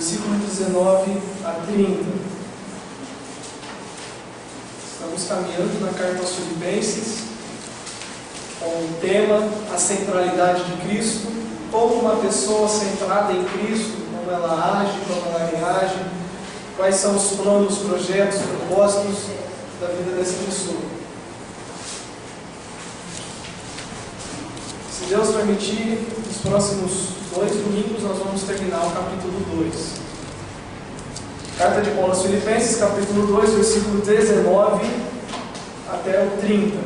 versículo 19 a 30. Estamos caminhando na carta aos Filipenses, com o tema a centralidade de Cristo, como uma pessoa centrada em Cristo, como ela age, como ela reage, quais são os planos, projetos, propósitos da vida dessa pessoa. Se Deus permitir, nos próximos 2 domingos nós vamos terminar o capítulo 2. Carta de Paulo aos Filipenses, capítulo 2, versículo 19 até o 30.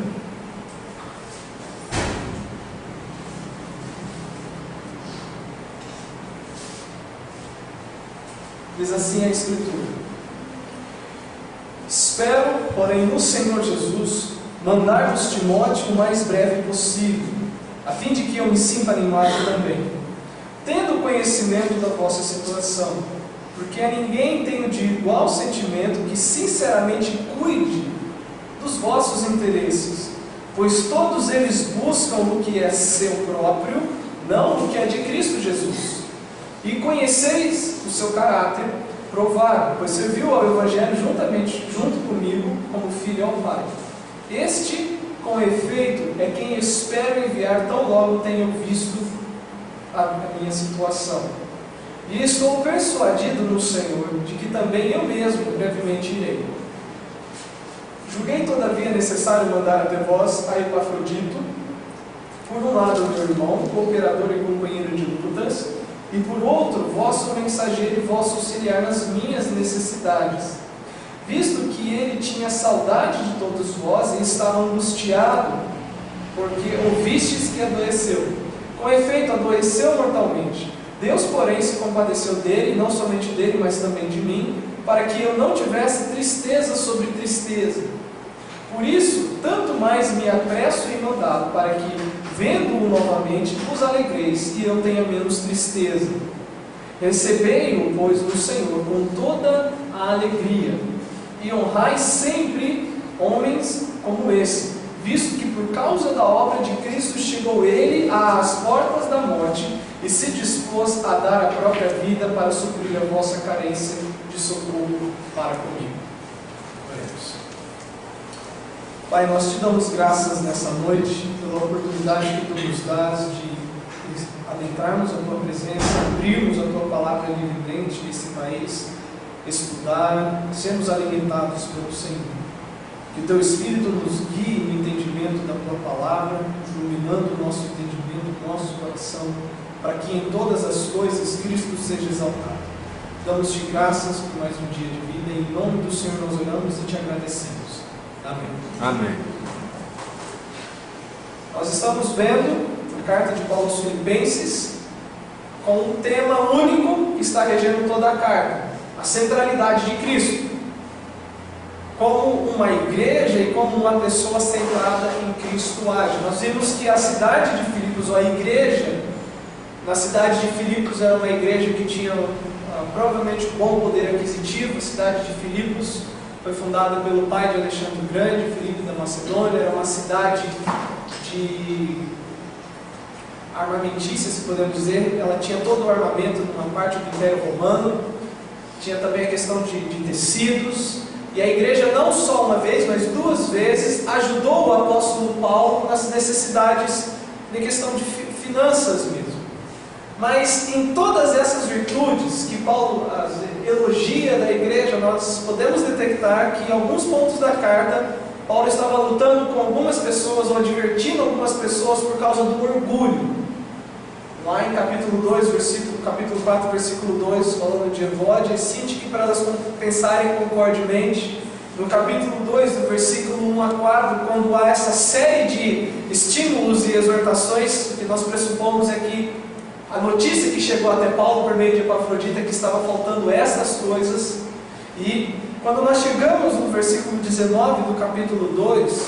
Diz assim a Escritura: Espero, porém, no Senhor Jesus, mandar-vos Timóteo o mais breve possível, a fim de que eu me sinta animado também, tendo conhecimento da vossa situação, porque a ninguém tenho de igual sentimento que sinceramente cuide dos vossos interesses, pois todos eles buscam o que é seu próprio, não o que é de Cristo Jesus. E conheceis o seu caráter, provaram, pois serviu ao Evangelho junto comigo, como filho ao Pai. Este, com efeito, é quem espero enviar tão logo tenham visto a minha situação. E estou persuadido no Senhor de que também eu mesmo brevemente irei. Julguei, todavia, necessário mandar até vós a Epafrodito, por um lado meu irmão, cooperador e companheiro de lutas, e por outro, vosso mensageiro e vosso auxiliar nas minhas necessidades, visto que ele tinha saudade de todos vós e estava angustiado, porque ouvistes que adoeceu. Com efeito, adoeceu mortalmente. Deus, porém, se compadeceu dele, não somente dele, mas também de mim, para que eu não tivesse tristeza sobre tristeza. Por isso, tanto mais me apresso em mandá-lo, para que, vendo-o novamente, vos alegreis e eu tenha menos tristeza. Recebei-o, pois, do Senhor com toda a alegria, e honrai sempre homens como esse, visto que por causa da obra de Cristo chegou ele às portas da morte e se dispôs a dar a própria vida para suprir a vossa carência de socorro para comigo. Oremos. Pai, nós te damos graças nessa noite pela oportunidade que tu nos dás de adentrarmos a tua presença, abrirmos a tua palavra livremente nesse país, estudar, sermos alimentados pelo Senhor. Que teu Espírito nos guie no entendimento da tua palavra, iluminando o nosso entendimento, o nosso coração, para que em todas as coisas Cristo seja exaltado. Damos-te graças por mais um dia de vida, em nome do Senhor nós oramos e te agradecemos. Amém. Amém. Nós estamos vendo a carta de Paulo aos Filipenses com um tema único que está regendo toda a carta: a centralidade de Cristo. Como uma igreja e como uma pessoa centrada em Cristo age. Nós vimos que a cidade de Filipos, ou a igreja na cidade de Filipos, era uma igreja que tinha provavelmente um bom poder aquisitivo. A cidade de Filipos foi fundada pelo pai de Alexandre o Grande, Filipe da Macedônia. Era uma cidade de armamentícia, se podemos dizer. Ela tinha todo o armamento numa parte do Império Romano. Tinha também a questão de tecidos. E a igreja não só uma vez, mas 2 vezes ajudou o apóstolo Paulo nas necessidades de questão de finanças mesmo. Mas em todas essas virtudes que Paulo elogia da igreja, nós podemos detectar que em alguns pontos da carta, Paulo estava lutando com algumas pessoas, ou advertindo algumas pessoas por causa do orgulho. Lá em capítulo 4, versículo 2, falando de Evódia e Sintique, para elas pensarem concordemente. No capítulo 2, do versículo 1 a 4, quando há essa série de estímulos e exortações, o que nós pressupomos é que a notícia que chegou até Paulo por meio de Epafrodita, que estava faltando essas coisas. E quando nós chegamos no versículo 19 do capítulo 2,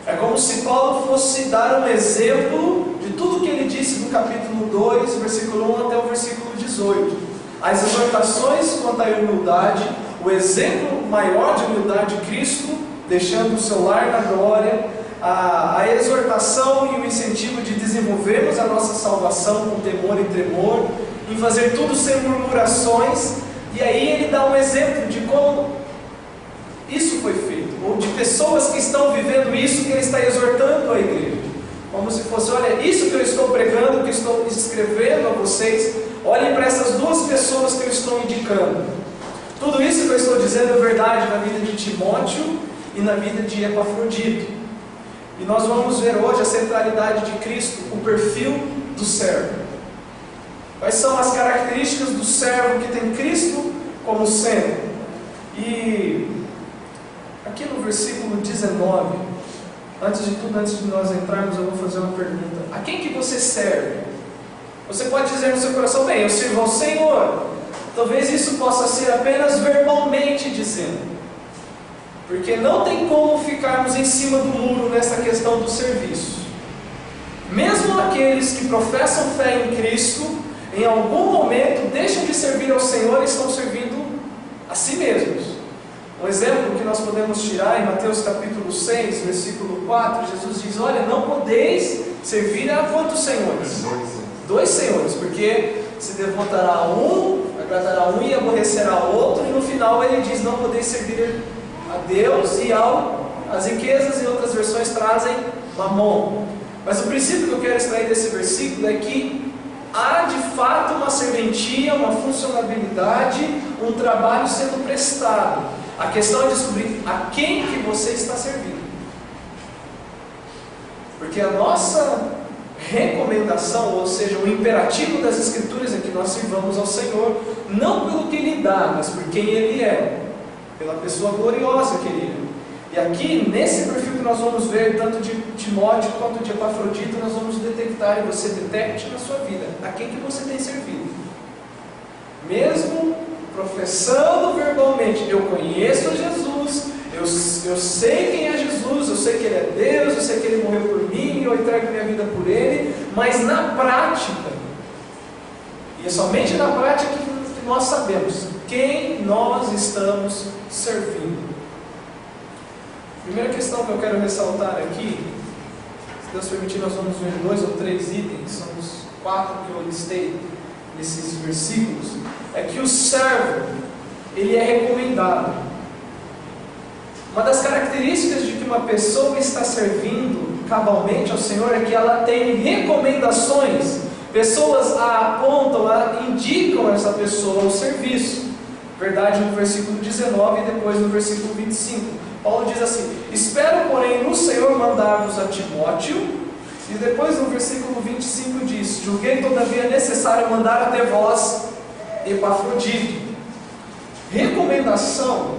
é como se Paulo fosse dar um exemplo de tudo que ele disse no capítulo 2, versículo 1 até o versículo 18. As exortações quanto à humildade, o exemplo maior de humildade de Cristo, deixando o seu lar na glória, a exortação e o incentivo de desenvolvermos a nossa salvação com temor e tremor, em fazer tudo sem murmurações. E aí ele dá um exemplo de como isso foi feito, ou de pessoas que estão vivendo isso que ele está exortando a igreja. Como se fosse, olha, isso que eu estou pregando, que eu estou escrevendo a vocês, olhem para essas duas pessoas que eu estou indicando. Tudo isso que eu estou dizendo é verdade na vida de Timóteo e na vida de Epafrodito. E nós vamos ver hoje a centralidade de Cristo, o perfil do servo. Quais são as características do servo que tem Cristo como sendo? E aqui no versículo 19, antes de tudo, antes de nós entrarmos, eu vou fazer uma pergunta. A quem que você serve? Você pode dizer no seu coração, bem, eu sirvo ao Senhor. Talvez isso possa ser apenas verbalmente dizendo. Porque não tem como ficarmos em cima do muro nessa questão do serviço. Mesmo aqueles que professam fé em Cristo, em algum momento deixam de servir ao Senhor e estão servindo a si mesmos. Um exemplo que nós podemos tirar em Mateus capítulo 6, versículo 4, Jesus diz, olha, não podeis servir a quantos senhores? Dois senhores, porque se devotará a um, agradará um e aborrecerá o outro, e no final ele diz, não podeis servir a Deus e as riquezas, e outras versões trazem mamon. Mas o princípio que eu quero extrair desse versículo é que há de fato uma serventia, uma funcionalidade, um trabalho sendo prestado. A questão é descobrir a quem que você está servindo. Porque a nossa recomendação, ou seja, o imperativo das Escrituras é que nós sirvamos ao Senhor, não pelo que Ele dá, mas por quem Ele é, pela pessoa gloriosa que Ele é. E aqui, nesse perfil que nós vamos ver, tanto de Timóteo quanto de Epafrodito, nós vamos detectar, e você detecte na sua vida, a quem que você tem servido. Mesmo professando verbalmente, eu conheço Jesus, eu sei quem é Jesus, eu sei que Ele é Deus, eu sei que Ele morreu por mim, eu entrego minha vida por Ele, mas na prática, e é somente na prática que nós sabemos quem nós estamos servindo. Primeira questão que eu quero ressaltar aqui, se Deus permitir, nós vamos ver 2 ou 3 itens, são os 4 que eu listei nesses versículos, é que o servo, ele é recomendado. Uma das características de que uma pessoa está servindo cabalmente ao Senhor é que ela tem recomendações, pessoas a apontam, indicam essa pessoa ao serviço. Verdade no versículo 19 e depois no versículo 25. Paulo diz assim, espero porém no Senhor mandar-vos a Timóteo, e depois no versículo 25 diz, julguei todavia necessário mandar até vós Epafrodito. Recomendação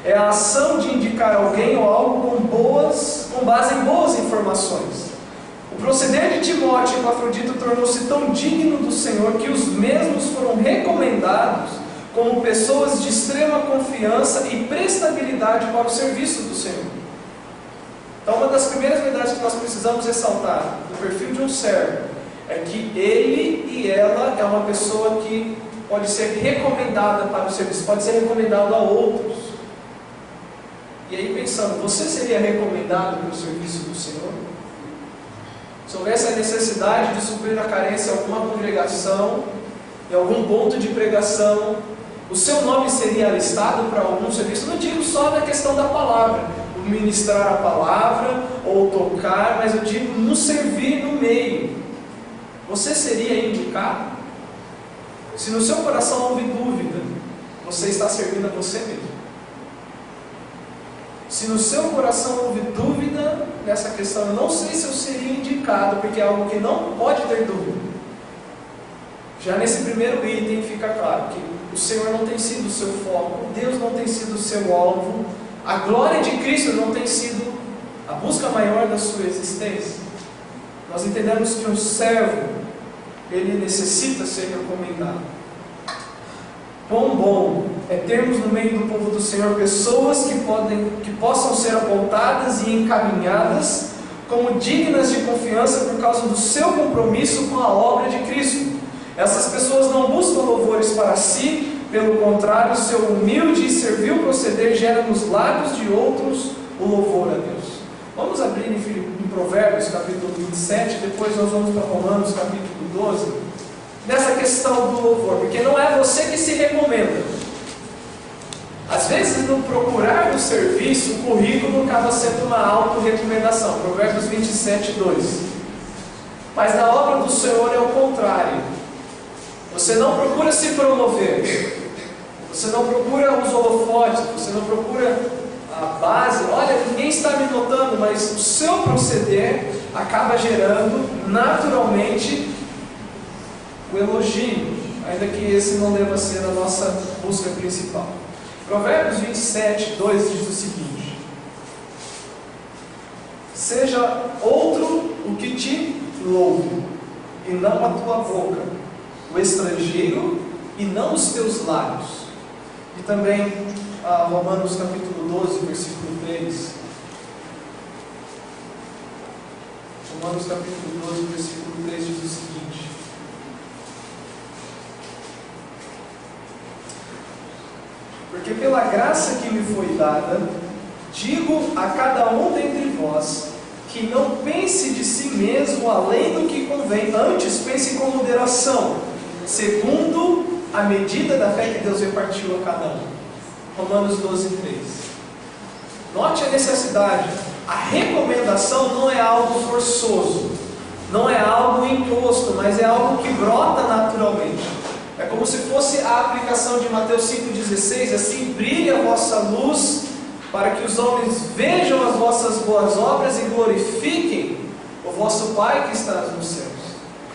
é a ação de indicar alguém ou algo com base em boas informações. O proceder de Timóteo e Epafrodito tornou-se tão digno do Senhor que os mesmos foram recomendados como pessoas de extrema confiança e prestabilidade para o serviço do Senhor. Então, uma das primeiras verdades que nós precisamos ressaltar do perfil de um servo é que ele e ela é uma pessoa que pode ser recomendada para o serviço, pode ser recomendado a outros. E aí pensando, você seria recomendado para o serviço do Senhor? Se houvesse a necessidade de suprir a carência em alguma congregação, em algum ponto de pregação, o seu nome seria alistado para algum serviço? Não digo só na questão da palavra, o ministrar a palavra ou tocar, mas eu digo no servir no meio. Você seria indicado? Se no seu coração houve dúvida, você está servindo a você mesmo. Se no seu coração houve dúvida nessa questão, eu não sei se eu seria indicado, porque é algo que não pode ter dúvida. Já nesse primeiro item fica claro que o Senhor não tem sido o seu foco, Deus não tem sido o seu alvo, a glória de Cristo não tem sido a busca maior da sua existência. Nós entendemos que um servo, ele necessita ser recomendado. Quão bom é termos no meio do povo do Senhor pessoas que possam ser apontadas e encaminhadas como dignas de confiança por causa do seu compromisso com a obra de Cristo. Essas pessoas não buscam louvores para si, pelo contrário, seu humilde e servil proceder gera nos lábios de outros o louvor a Deus. Vamos abrir em Provérbios capítulo 27, depois nós vamos para Romanos capítulo 12. nessa questão do louvor, porque não é você que se recomenda. Às vezes, no procurar do serviço, o currículo acaba sendo uma auto-recomendação. Provérbios 27, 2. Mas na obra do Senhor é o contrário. Você não procura se promover. Você não procura os holofotes. Você não procura a base. Olha, ninguém está me notando, mas o seu proceder acaba gerando naturalmente o elogio, ainda que esse não deva ser a nossa busca principal. Provérbios 27, 2 diz o seguinte: seja outro o que te louve, e não a tua boca, o estrangeiro, e não os teus lábios. E também Romanos capítulo 12, versículo 3. Romanos capítulo 12, versículo 3 diz o seguinte: porque pela graça que me foi dada, digo a cada um dentre vós, que não pense de si mesmo além do que convém, antes pense com moderação, segundo a medida da fé que Deus repartiu a cada um. Romanos 12, 3. Note a necessidade. A recomendação não é algo forçoso, não é algo imposto, mas é algo que brota naturalmente. É como se fosse a aplicação de Mateus 5,16, assim brilhe a vossa luz, para que os homens vejam as vossas boas obras e glorifiquem o vosso Pai que está nos céus.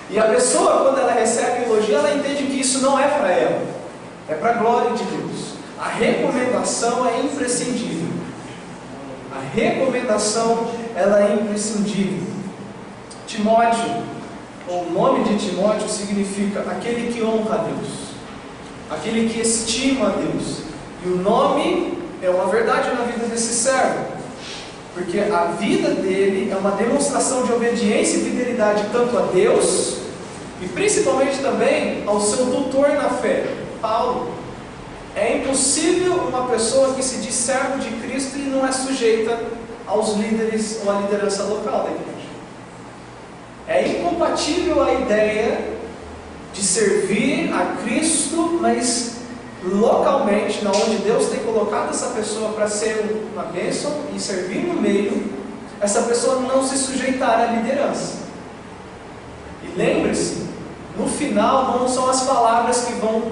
E a pessoa, quando ela recebe elogio, ela entende que isso não é para ela, é para a glória de Deus. A recomendação é imprescindível. A recomendação, ela é imprescindível. Timóteo, o nome de Timóteo significa aquele que honra a Deus, aquele que estima a Deus. E o nome é uma verdade na vida desse servo, porque a vida dele é uma demonstração de obediência e fidelidade tanto a Deus, e principalmente também ao seu tutor na fé, Paulo. É impossível uma pessoa que se diz servo de Cristo e não é sujeita aos líderes ou à liderança local da igreja. É incompatível a ideia de servir a Cristo, mas localmente, na onde Deus tem colocado essa pessoa para ser uma bênção e servir no meio, essa pessoa não se sujeitar à liderança. E lembre-se, no final não são as palavras que vão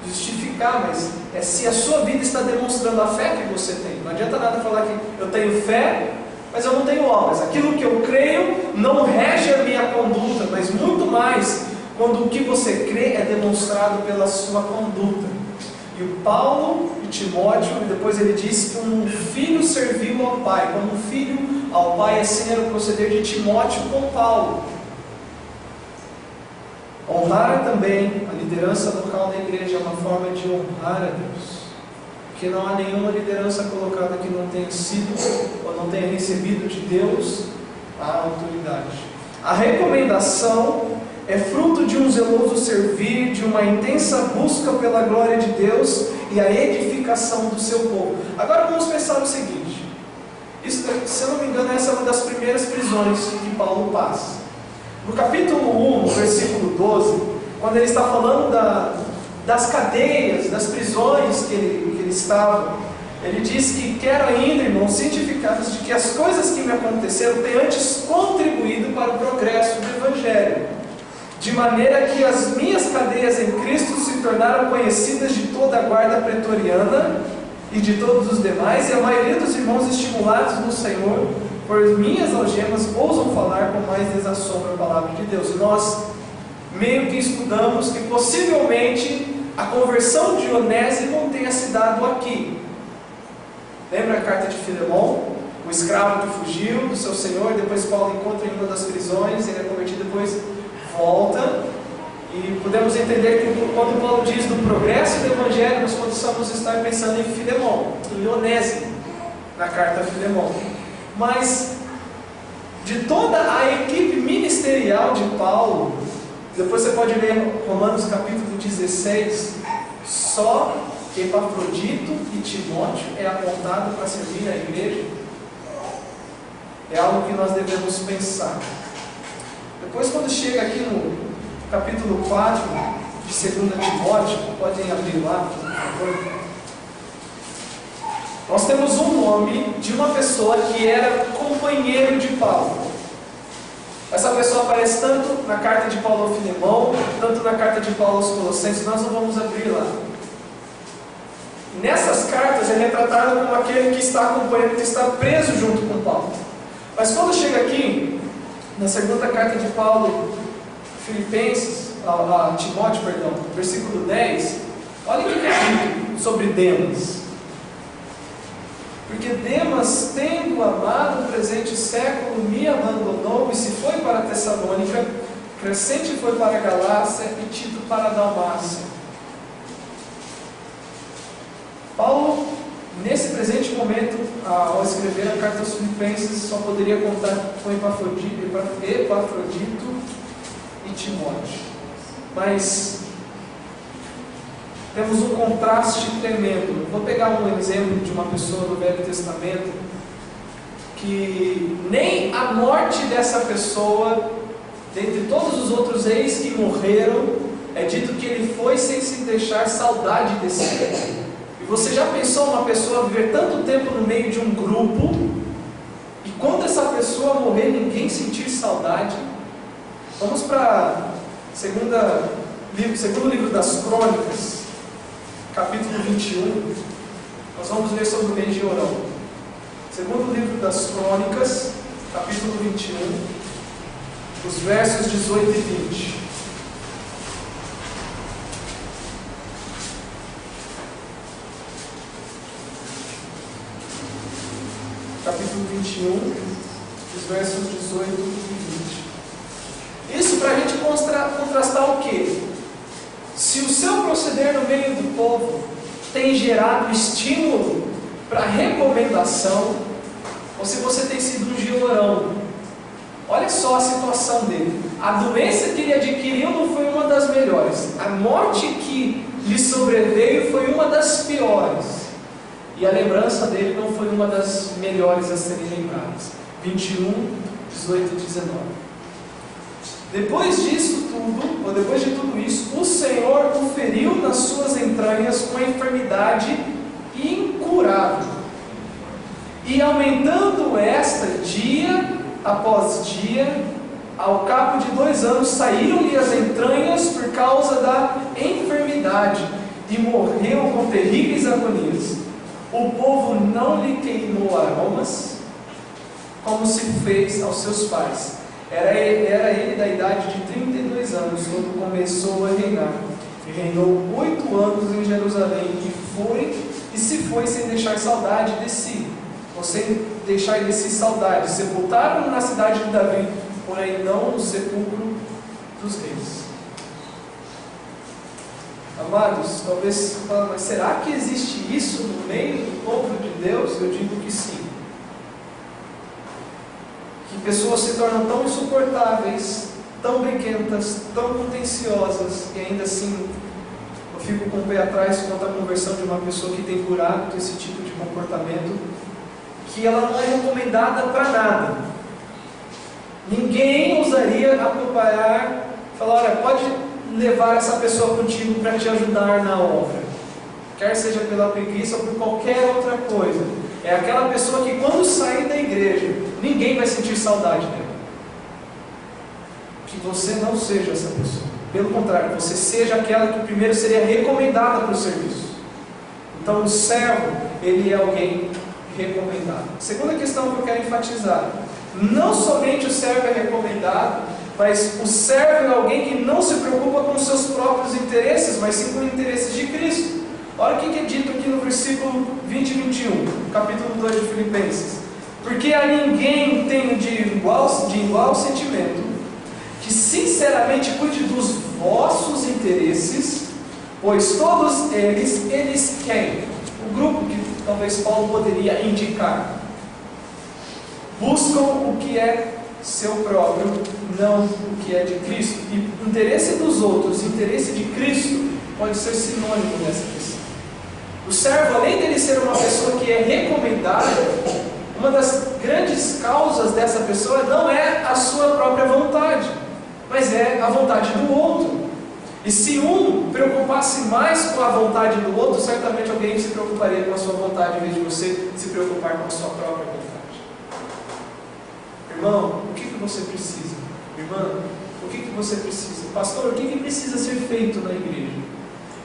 justificar, mas é se a sua vida está demonstrando a fé que você tem. Não adianta nada falar que eu tenho fé, mas eu não tenho obras. Aquilo que eu creio não rege a minha conduta, mas muito mais quando o que você crê é demonstrado pela sua conduta. E o Paulo e Timóteo, e depois ele diz que um filho serviu ao pai, como um filho ao pai, assim era o proceder de Timóteo com Paulo. Honrar também a liderança local da igreja é uma forma de honrar a Deus, porque não há nenhuma liderança colocada que não tenha sido ou não tenha recebido de Deus a autoridade. A recomendação é fruto de um zeloso servir, de uma intensa busca pela glória de Deus e a edificação do seu povo. Agora vamos pensar o seguinte: isso, se eu não me engano, essa é uma das primeiras prisões que Paulo passa. No capítulo 1, versículo 12, quando ele está falando das cadeias, das prisões que ele estava, ele diz que quero ainda, irmãos, cientificados de que as coisas que me aconteceram têm antes contribuído para o progresso do Evangelho, de maneira que as minhas cadeias em Cristo se tornaram conhecidas de toda a guarda pretoriana e de todos os demais, e a maioria dos irmãos estimulados no Senhor por minhas algemas ousam falar com mais desassombro a palavra de Deus. E nós meio que estudamos que possivelmente a conversão de Onésimo tenha se dado aqui. Lembra a carta de Filemon? O escravo que fugiu do seu senhor, depois Paulo encontra em uma das prisões, ele é convertido, depois volta. E podemos entender que quando Paulo diz do progresso do Evangelho, nós possamos estar pensando em Filemon, em Onésimo, na carta a Filemon. Mas de toda a equipe ministerial de Paulo, depois você pode ler Romanos capítulo 16, só Epafrodito e Timóteo é apontado para servir na igreja. É algo que nós devemos pensar. Depois, quando chega aqui capítulo 4 de 2 Timóteo, podem abrir lá, por favor. Nós temos um nome de uma pessoa que era companheiro de Paulo. Essa pessoa aparece tanto na carta de Paulo ao Filemão, tanto na carta de Paulo aos Colossenses. Nós não vamos abrir lá. Nessas cartas é retratado como aquele que está acompanhando, que está preso junto com Paulo. Mas quando chega aqui, na segunda carta de Paulo a Timóteo, versículo 10, olha o que é dito sobre Demas. Porque Demas, tendo amado o presente século, me abandonou e se foi para Tessalônica, Crescente foi para Galácia e Tito para Dalmácia. Paulo, nesse presente momento, ao escrever a carta aos Filipenses, só poderia contar com Epafrodito e Timóteo. Mas temos um contraste tremendo. Vou pegar um exemplo de uma pessoa do Velho Testamento que nem a morte dessa pessoa, dentre todos os outros reis que morreram, é dito que ele foi sem se deixar saudade desse rei. E você já pensou uma pessoa viver tanto tempo no meio de um grupo e quando essa pessoa morrer ninguém sentir saudade? Vamos para segundo livro das Crônicas, capítulo 21. Nós vamos ler sobre o rei Jeorão. Segundo livro das Crônicas, capítulo 21, os versos 18 e 20. Capítulo 21, os versos 18 e 20. Isso para a gente contrastar o quê? Se o seu proceder no meio do povo tem gerado estímulo para recomendação, ou se você tem sido um Jeorão. Olha só a situação dele. A doença que ele adquiriu não foi uma das melhores. A morte que lhe sobreveio foi uma das piores. E a lembrança dele não foi uma das melhores a serem lembradas. 21, 18 e 19. Depois de tudo isso, o Senhor o feriu nas suas entranhas com a enfermidade incurável. E aumentando esta dia após dia, ao cabo de 2 anos, saíram-lhe as entranhas por causa da enfermidade, e morreu com terríveis agonias. O povo não lhe queimou aromas, como se fez aos seus pais. Era ele da idade de 32 anos, quando começou a reinar. E reinou 8 anos em Jerusalém, e se foi sem deixar saudade de si, ou sem deixar de si saudade. Sepultaram-no na cidade de Davi, porém não no sepulcro dos reis. Amados, talvez você fale, mas será que existe isso no meio do povo de Deus? Eu digo que sim. Que pessoas se tornam tão insuportáveis, tão bequentas, tão contenciosas, e ainda assim eu fico com o pé atrás quanto à conversão de uma pessoa que tem por hábito esse tipo de comportamento, que ela não é recomendada para nada. Ninguém ousaria acompanhar, falar, olha, pode levar essa pessoa contigo para te ajudar na obra, quer seja pela preguiça ou por qualquer outra coisa. É aquela pessoa que quando sair da igreja, ninguém vai sentir saudade dela. Que você não seja essa pessoa. Pelo contrário, você seja aquela que primeiro seria recomendada para o serviço. Então o servo, ele é alguém recomendado. Segunda questão que eu quero enfatizar: não somente o servo é recomendado, mas o servo é alguém que não se preocupa com os seus próprios interesses, mas sim com os interesses de Cristo. Olha o que é dito aqui no versículo 20 e 21, capítulo 2 de Filipenses. Porque a ninguém tenho de igual sentimento, que sinceramente cuide dos vossos interesses, pois todos eles quem? O grupo que talvez Paulo poderia indicar, buscam o que é seu próprio, não o que é de Cristo. E o interesse dos outros, o interesse de Cristo, pode ser sinônimo dessa questão. O servo, além dele ser uma pessoa que é recomendada, uma das grandes causas dessa pessoa não é a sua própria vontade. mas é a vontade do outro. E se um preocupasse mais com a vontade do outro, certamente alguém se preocuparia com a sua vontade, em vez de você se preocupar com a sua própria vontade. Irmão, o que você precisa? Irmã, o que você precisa? Pastor, o que precisa ser feito na igreja?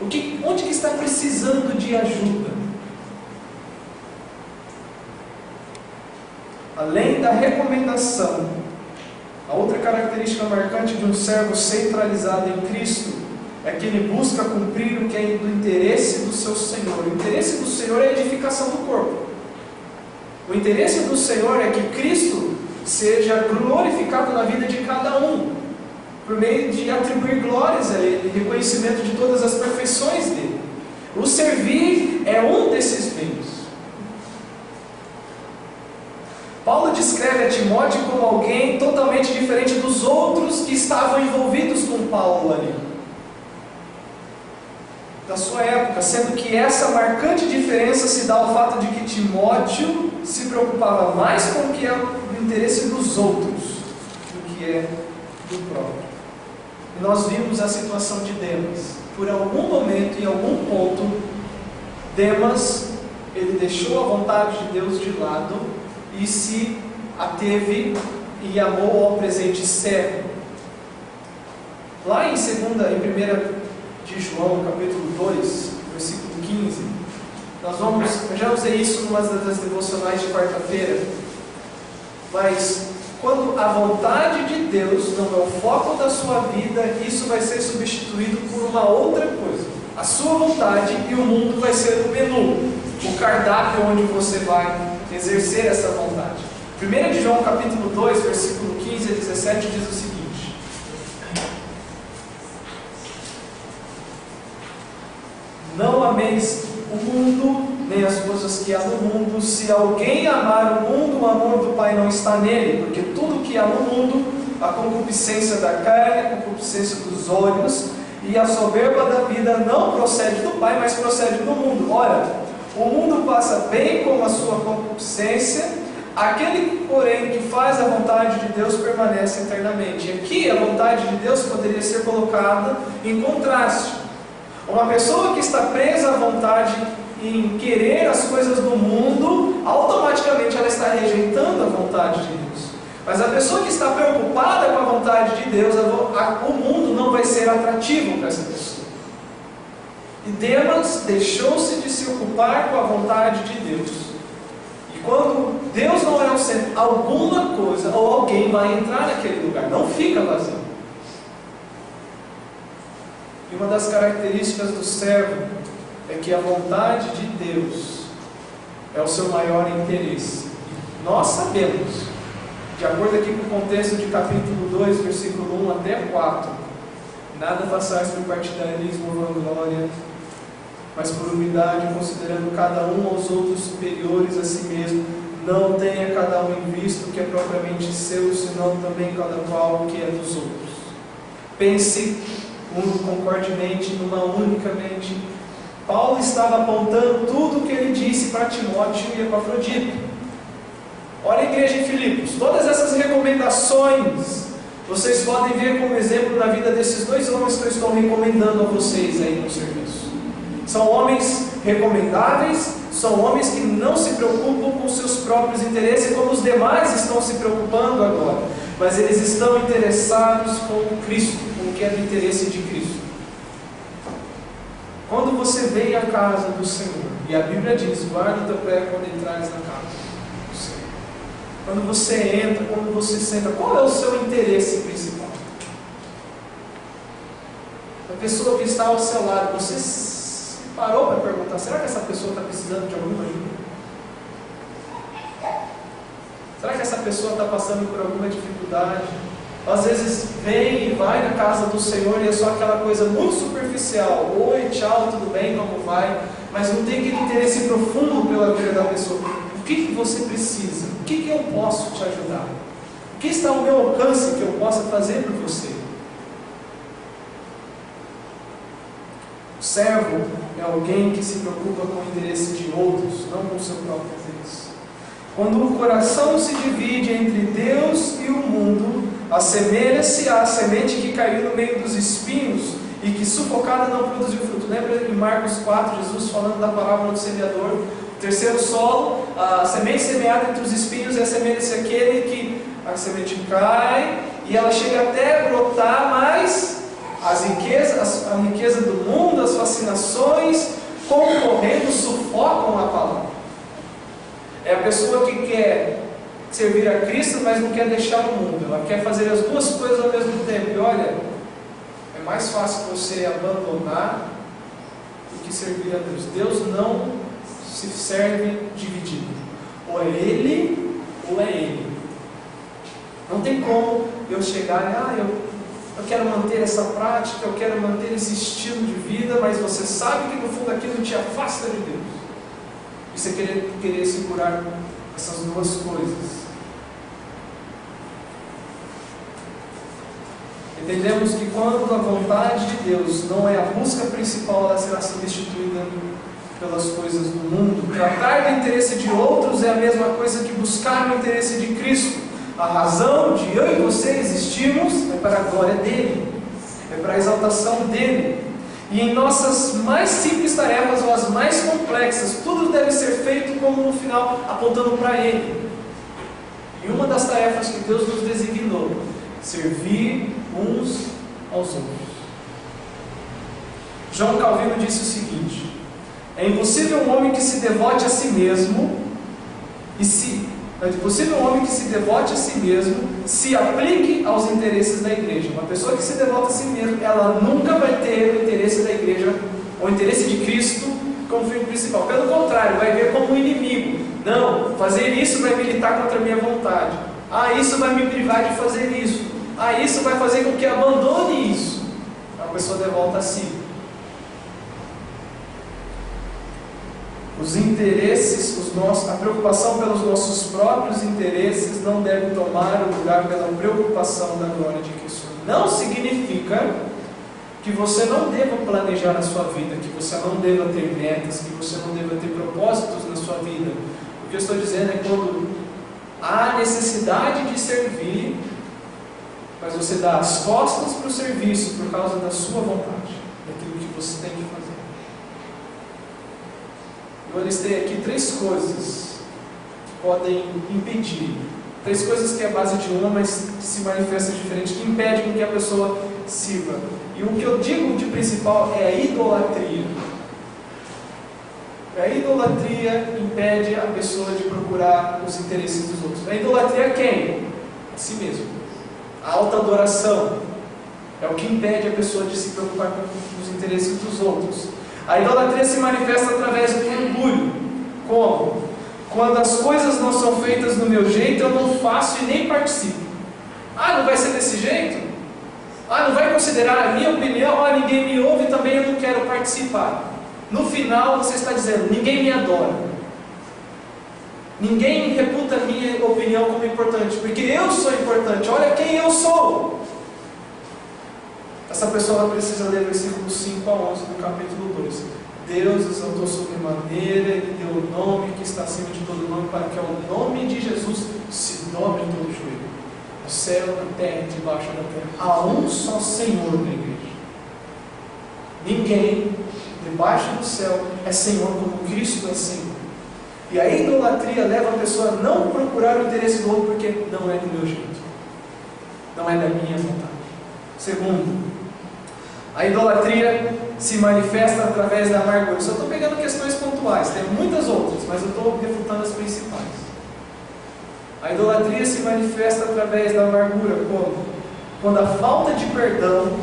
Onde que está precisando de ajuda? Além da recomendação, a outra característica marcante de um servo centralizado em Cristo é que ele busca cumprir o que é do interesse do seu Senhor. O interesse do Senhor é a edificação do corpo. O interesse do Senhor é que Cristo seja glorificado na vida de cada um, por meio de atribuir glórias a Ele, reconhecimento de todas as perfeições dele. O servir é um desses meios. Paulo descreve a Timóteo como alguém totalmente diferente dos outros que estavam envolvidos com Paulo ali, da sua época, sendo que essa marcante diferença se dá ao fato de que Timóteo se preocupava mais com o que é o interesse dos outros do que é do próprio. E nós vimos a situação de Demas. Por algum momento, em algum ponto, Demas, ele deixou a vontade de Deus de lado e se ateve e amou ao presente servo. Lá em 1 de João, capítulo 2, versículo 15, eu já usei isso numa das devocionais de quarta-feira, mas quando a vontade de Deus não é o foco da sua vida, isso vai ser substituído por uma outra coisa. A sua vontade e o mundo vai ser o menu, o cardápio onde você vai exercer essa vontade. 1 de João capítulo 2, versículo 15 a 17 diz o seguinte: não ameis o mundo, nem as coisas que há no mundo. Se alguém amar o mundo, o amor do Pai não está nele, porque tudo que há no mundo, a concupiscência da carne, a concupiscência dos olhos e a soberba da vida não procede do Pai, mas procede do mundo. Ora, o mundo passa bem com a sua concupiscência, aquele, porém, que faz a vontade de Deus permanece eternamente. E aqui a vontade de Deus poderia ser colocada em contraste. Uma pessoa que está presa à vontade em querer as coisas do mundo, automaticamente ela está rejeitando a vontade de Deus. Mas a pessoa que está preocupada com a vontade de Deus, o mundo não vai ser atrativo para essa pessoa. E Demas deixou-se de se ocupar com a vontade de Deus. E quando Deus não é o centro, alguma coisa ou alguém vai entrar naquele lugar, não fica vazio. E uma das características do servo é que a vontade de Deus é o seu maior interesse. Nós sabemos, de acordo aqui com o contexto de capítulo 2, versículo 1 até 4, nada façais por partidarismo ou vanglória, mas por humildade, considerando cada um aos outros superiores a si mesmo. Não tenha cada um em vista o que é propriamente seu, senão também cada qual o que é dos outros. Pense concordemente numa única mente. Paulo estava apontando tudo o que ele disse para Timóteo e Epafrodito. Olha a igreja em Filipos, todas essas recomendações vocês podem ver como exemplo na vida desses dois homens que eu estou recomendando a vocês aí no serviço. São homens recomendáveis, são homens que não se preocupam com seus próprios interesses como os demais estão se preocupando agora, mas eles estão interessados com Cristo, com o que é do interesse de Cristo. Quando você vem à casa do Senhor, e a Bíblia diz, guarda o teu pé quando entrares na casa do Senhor. Quando você entra, quando você senta, qual é o seu interesse principal? A pessoa que está ao seu lado, você parou para perguntar, será que essa pessoa está precisando de alguma ajuda? Será que essa pessoa está passando por alguma dificuldade? Às vezes vem e vai na casa do Senhor e é só aquela coisa muito superficial. Oi, tchau, tudo bem, como vai? Mas não tem aquele interesse profundo pela vida da pessoa. O que você precisa? O que eu posso te ajudar? O que está ao meu alcance que eu possa fazer por você? O servo é alguém que se preocupa com o interesse de outros, não com o seu próprio interesse. Quando o coração se divide entre Deus e o mundo, assemelha-se à semente que caiu no meio dos espinhos e que sufocada não produziu fruto. Lembra em Marcos 4, Jesus falando da parábola do semeador? O terceiro solo, a semente semeada entre os espinhos assemelha-se àquele que a semente cai e ela chega até brotar, mas a riqueza do mundo, as fascinações concorrendo sufocam a palavra. É a pessoa que quer servir a Cristo, mas não quer deixar o mundo. Ela quer fazer as duas coisas ao mesmo tempo. E olha, é mais fácil você abandonar do que servir a Deus. Deus não se serve dividido. Ou é Ele, ou é Ele. Não tem como eu chegar e eu quero manter essa prática, eu quero manter esse estilo de vida, mas você sabe que no fundo aquilo te afasta de Deus. E você querer segurar essas duas coisas. Entendemos que quando a vontade de Deus não é a busca principal, ela será substituída pelas coisas do mundo. Tratar do interesse de outros é a mesma coisa que buscar o interesse de Cristo. A razão de eu e você existirmos é para a glória dele, é para a exaltação dele. E em nossas mais simples tarefas ou as mais complexas, tudo deve ser feito como no final, apontando para ele. E uma das tarefas que Deus nos designou: servir uns aos outros. João Calvino disse o seguinte: é impossível um homem que se devote a si mesmo se aplique aos interesses da igreja. Uma pessoa que se devota a si mesmo, ela nunca vai ter o interesse da igreja, ou o interesse de Cristo, como fim principal. Pelo contrário, vai ver como um inimigo. Não, fazer isso vai militar contra a minha vontade. Isso vai me privar de fazer isso. Isso vai fazer com que abandone isso. A pessoa devota a si. Os interesses, a preocupação pelos nossos próprios interesses não deve tomar o lugar pela preocupação da glória de Cristo. Não significa que você não deva planejar a sua vida, que você não deva ter metas, que você não deva ter propósitos na sua vida. O que eu estou dizendo é quando há necessidade de servir, mas você dá as costas para o serviço por causa da sua vontade, daquilo que você tem que fazer. Eu listei aqui 3 coisas que podem impedir. 3 coisas que é a base de uma, mas que se manifesta diferente, que impedem que a pessoa sirva. E o que eu digo de principal é a idolatria. A idolatria impede a pessoa de procurar os interesses dos outros. A idolatria é quem? A si mesmo. A autoadoração é o que impede a pessoa de se preocupar com os interesses dos outros. A idolatria se manifesta através do orgulho. Como? Quando as coisas não são feitas do meu jeito, eu não faço e nem participo. Não vai ser desse jeito? Não vai considerar a minha opinião? Ninguém me ouve, também eu não quero participar. No final você está dizendo: ninguém me adora, ninguém reputa a minha opinião como importante, porque eu sou importante, olha quem eu sou. Essa pessoa precisa ler versículos 5 a 11 do capítulo 2. Deus exaltou sobremaneira, Ele deu o nome que está acima de todo nome, para que ao nome de Jesus se dobre todo o joelho, no céu, na terra e debaixo da terra. Há um só Senhor na igreja. Ninguém debaixo do céu é Senhor como Cristo é Senhor. E a idolatria leva a pessoa a não procurar o interesse do outro, porque não é do meu jeito, não é da minha vontade. Segundo, a idolatria se manifesta através da amargura. Só estou pegando questões pontuais, tem muitas outras, mas eu estou refutando as principais. A idolatria se manifesta através da amargura, como? Quando a falta de perdão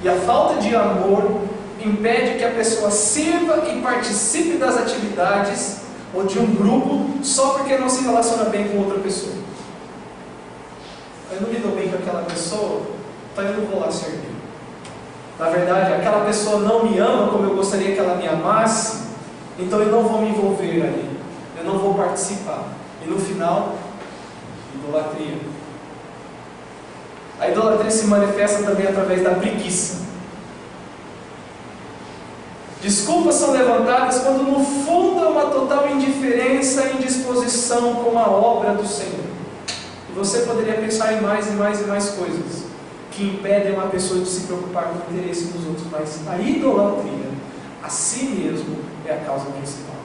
e a falta de amor impede que a pessoa sirva e participe das atividades ou de um grupo só porque não se relaciona bem com outra pessoa. Eu não me dou bem com aquela pessoa, então eu não vou lá servir. Na verdade, aquela pessoa não me ama como eu gostaria que ela me amasse, então eu não vou me envolver ali, eu não vou participar. E no final, idolatria. A idolatria se manifesta também através da preguiça. Desculpas são levantadas quando no fundo é uma total indiferença e indisposição com a obra do Senhor. E você poderia pensar em mais e mais e mais coisas que impedem uma pessoa de se preocupar com o interesse dos outros, mas a idolatria a si mesmo é a causa principal.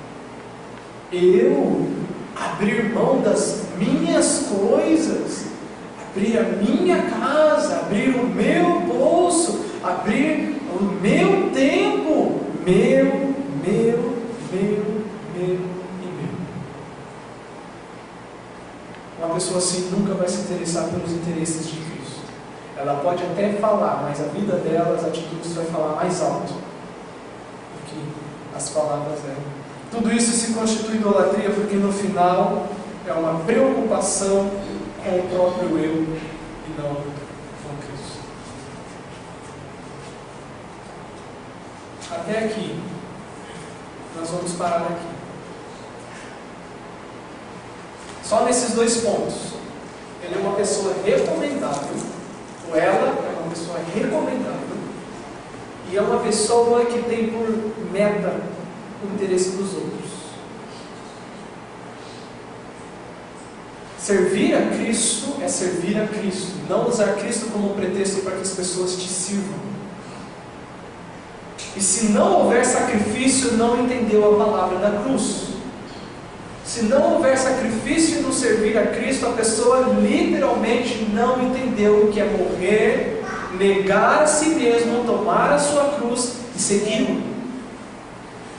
Eu abrir mão das minhas coisas, abrir a minha casa, abrir o meu bolso, abrir o meu tempo, meu e meu. Uma pessoa assim nunca vai se interessar pelos interesses de Cristo. Ela pode até falar, mas a vida dela, as atitudes vai falar mais alto do que as palavras dela. Tudo isso se constitui idolatria porque no final é uma preocupação com o próprio eu e não com Cristo. Até aqui, nós vamos parar aqui. Só nesses dois pontos. Ele é uma pessoa recomendável, ou ela é uma pessoa recomendável, e é uma pessoa que tem por meta o interesse dos outros. Servir a Cristo é servir a Cristo, não usar Cristo como pretexto para que as pessoas te sirvam. E se não houver sacrifício, não entendeu a palavra da cruz. Se não houver sacrifício no servir a Cristo, a pessoa literalmente não entendeu o que é morrer, negar a si mesmo, tomar a sua cruz e segui-lo.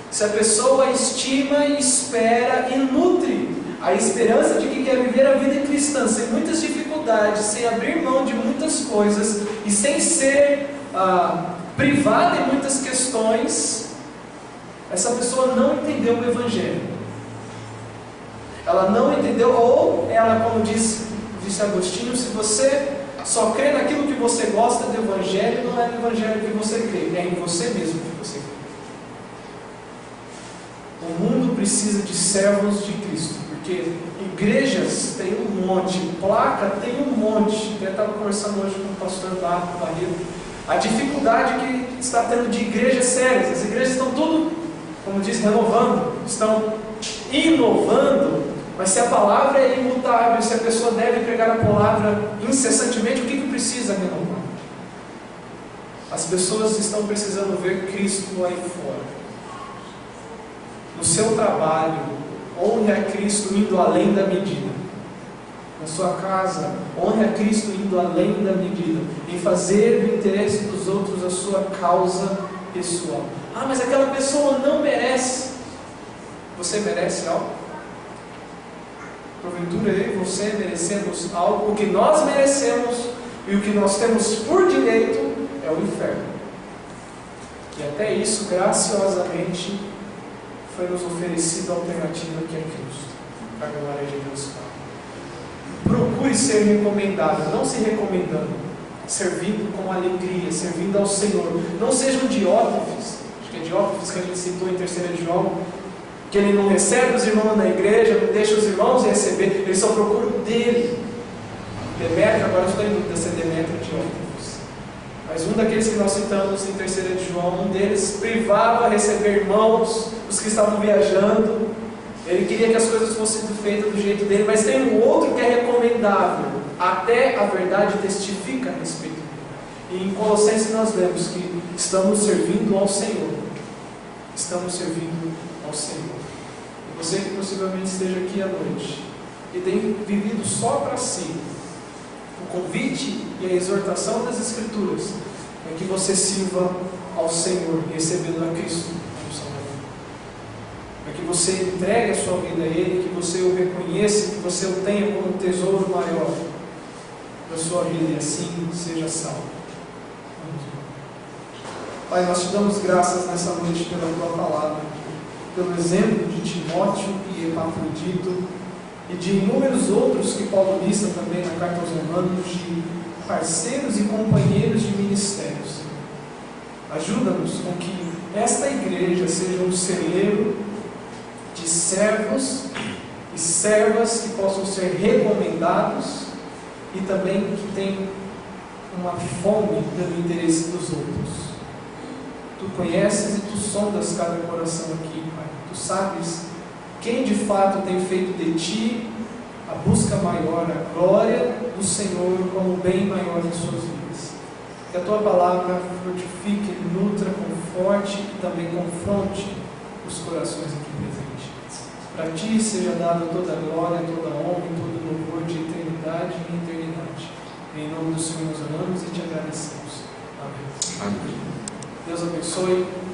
Se a pessoa estima e espera e nutre a esperança de que quer viver a vida cristã sem muitas dificuldades, sem abrir mão de muitas coisas e sem ser privada em muitas questões, essa pessoa não entendeu o Evangelho. Ela não entendeu, ou ela, como disse Agostinho, se você só crê naquilo que você gosta do Evangelho, não é no Evangelho que você crê, é em você mesmo que você crê. O mundo precisa de servos de Cristo, porque igrejas tem um monte, placa tem um monte. Eu estava conversando hoje com o pastor Barreiro, a dificuldade que está tendo de igrejas sérias. As igrejas estão tudo, como diz, renovando, estão inovando, mas se a palavra é imutável, se a pessoa deve pregar a palavra incessantemente, o que precisa renovar? As pessoas estão precisando ver Cristo aí fora. No seu trabalho, honre a Cristo indo além da medida. Na sua casa, honre a Cristo indo além da medida. Em fazer do interesse dos outros a sua causa pessoal. Ah, mas aquela pessoa não merece. Você merece algo? Porventura eu e você merecemos algo. O que nós merecemos e o que nós temos por direito é o inferno. E até isso, graciosamente, foi nos oferecido a alternativa que é Cristo, para a glória de Deus Pai. Procure ser recomendável, não se recomendando, servindo com alegria, servindo ao Senhor. Não sejam Diótrefes, acho que é Diótrefes que a gente citou em 3 João, que ele não recebe os irmãos na igreja, não deixa os irmãos receber, ele só procura o dele. Demétrio, agora eu estou em dúvida se é Demétrio ou Diótrefes. Mas um daqueles que nós citamos em 3 João, um deles privava a receber irmãos, os que estavam viajando. Ele queria que as coisas fossem feitas do jeito dele, mas tem um outro que é recomendável, até a verdade testifica a respeito dele. E em Colossenses nós vemos que estamos servindo ao Senhor. Estamos servindo ao Senhor. E você que possivelmente esteja aqui à noite e tem vivido só para si, o convite e a exortação das Escrituras é que você sirva ao Senhor, recebendo a Cristo como Salvador. Para que você entregue a sua vida a Ele, que você o reconheça, que você o tenha como um tesouro maior da sua vida e assim seja salvo. Pai, nós te damos graças nessa noite pela Tua Palavra, pelo exemplo de Timóteo e Epafrodito e de inúmeros outros que Paulo lista também na carta aos Romanos, de parceiros e companheiros de ministérios. Ajuda-nos com que esta igreja seja um celeiro de servos e servas que possam ser recomendados e também que tenham uma fome pelo interesse dos outros. Tu conheces e Tu sondas cada coração aqui, Pai. Tu sabes quem de fato tem feito de Ti a busca maior, a glória do Senhor como bem maior em suas vidas. Que a tua palavra frutifique, nutra, conforte e também confronte os corações aqui presentes. Para ti seja dada toda a glória, toda a honra e todo o louvor de eternidade e eternidade. Em nome do Senhor nós oramos e te agradecemos. Amém. Amém. Deus abençoe.